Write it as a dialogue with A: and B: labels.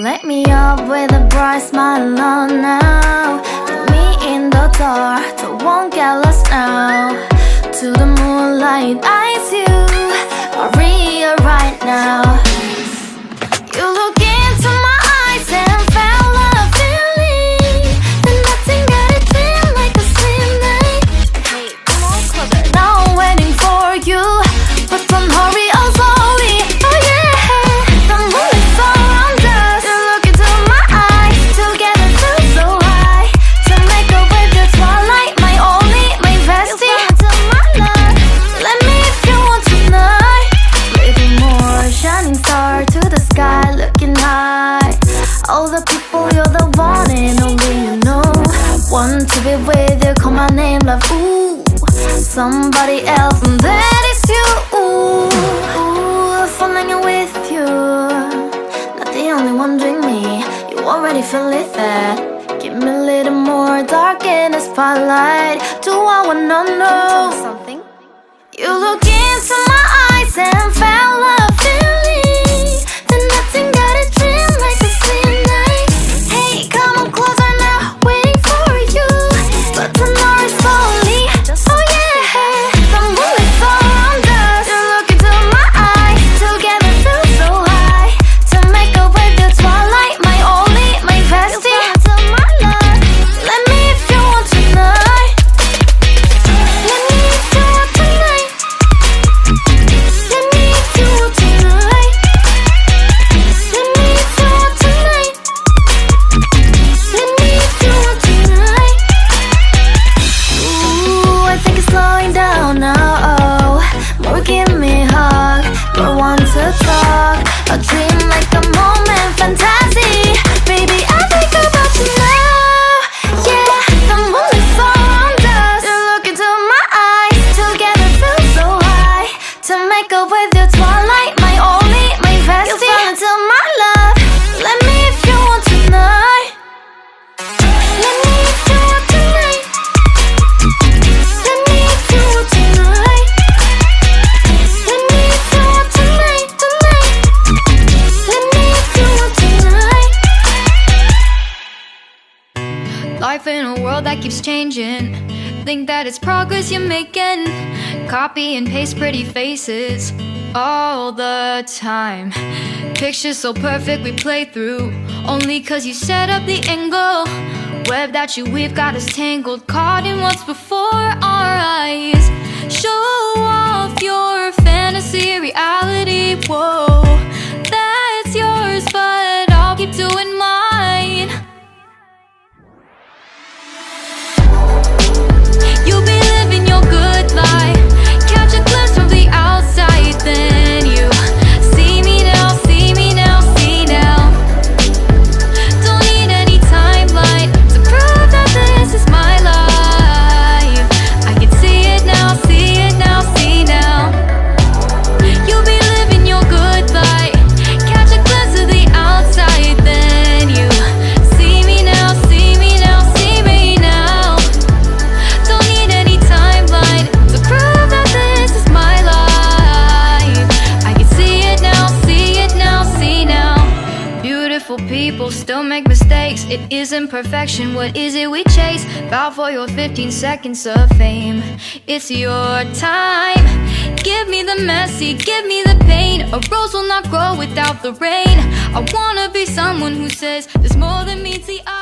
A: Light me up with a bright smile on now. Put me in the dark, so won't get lost now. To the moonlight, eyes you are real right now. You look into my eyes and felt a feeling that nothing got it feel like a slim night. Hey, come on closer. Now I'm waiting for you, but don't hurry, oh slowly. Oh yeah, the moonlight's around us. You look into my eyes, together feel so high. To make up with the twilight, my only, my bestie. You fall into my love, let me if you want tonight. Little more shining star to the sky, looking high. All the people, you're the one and only you know. Want to be with you, call my name, love, ooh. Somebody else, and that is you, ooh. Falling in with you, not the only one doing me. You already feel it there. Give me a little more dark in the spotlight. Do I wanna know something? You look into my eyes and felt a feeling that nothing got it dream like a slim night. Hey, come on closer now, waiting for you, but tomorrow is slowly. Oh yeah, the moonlight's around us. You look into my eyes, together feel so high. To make up with the twilight, my only, my bestie. You fall into my love, let me if you want tonight. Let me if you want tonight. Let me if you want tonight. Let me if you want tonight. Let me if you want tonight. Ooh, I think it's slowing down now. Oh, more give me a hug, more want to talk. A dream like a moment, fantasy. Baby, I think about you now. Yeah, the moonlight's around us. You look into my eyes, together feel so high. To make up with your twilight, my only, my bestie. You fall into my love, let me if you want tonight. Let me if you want tonight. Let me if you want tonight. Let me if you want tonight, tonight. Let me if you want tonight.
B: Life in a world that keeps changing. Think that it's progress you're making. Copy and paste pretty faces all the time. Pictures so perfect we play through, only cause you set up the angle. Web that you weave got us tangled, caught in what's before our eyes. Show off your fantasy reality, whoa. That's yours, but I'll keep doing mine. You'll be living your good life. Catch a glimpse from the outside, then you see me now, see me now, see now. Don't need any timeline to prove that this is my life. I can see it now, see it now, see now. You'll be living your good life. Catch a glimpse of the outside, then you see me now, see me now, see me now. Don't need any timeline to prove that this is my life. I can see it now, see it now, see now. Beautiful people still make mistakes. It isn't perfection, what is it we chase? Bow for your 15 seconds of fame. It's your time. Give me the messy, give me the pain. A rose will not grow without the rain. I wanna be someone who says there's more than meets the eye.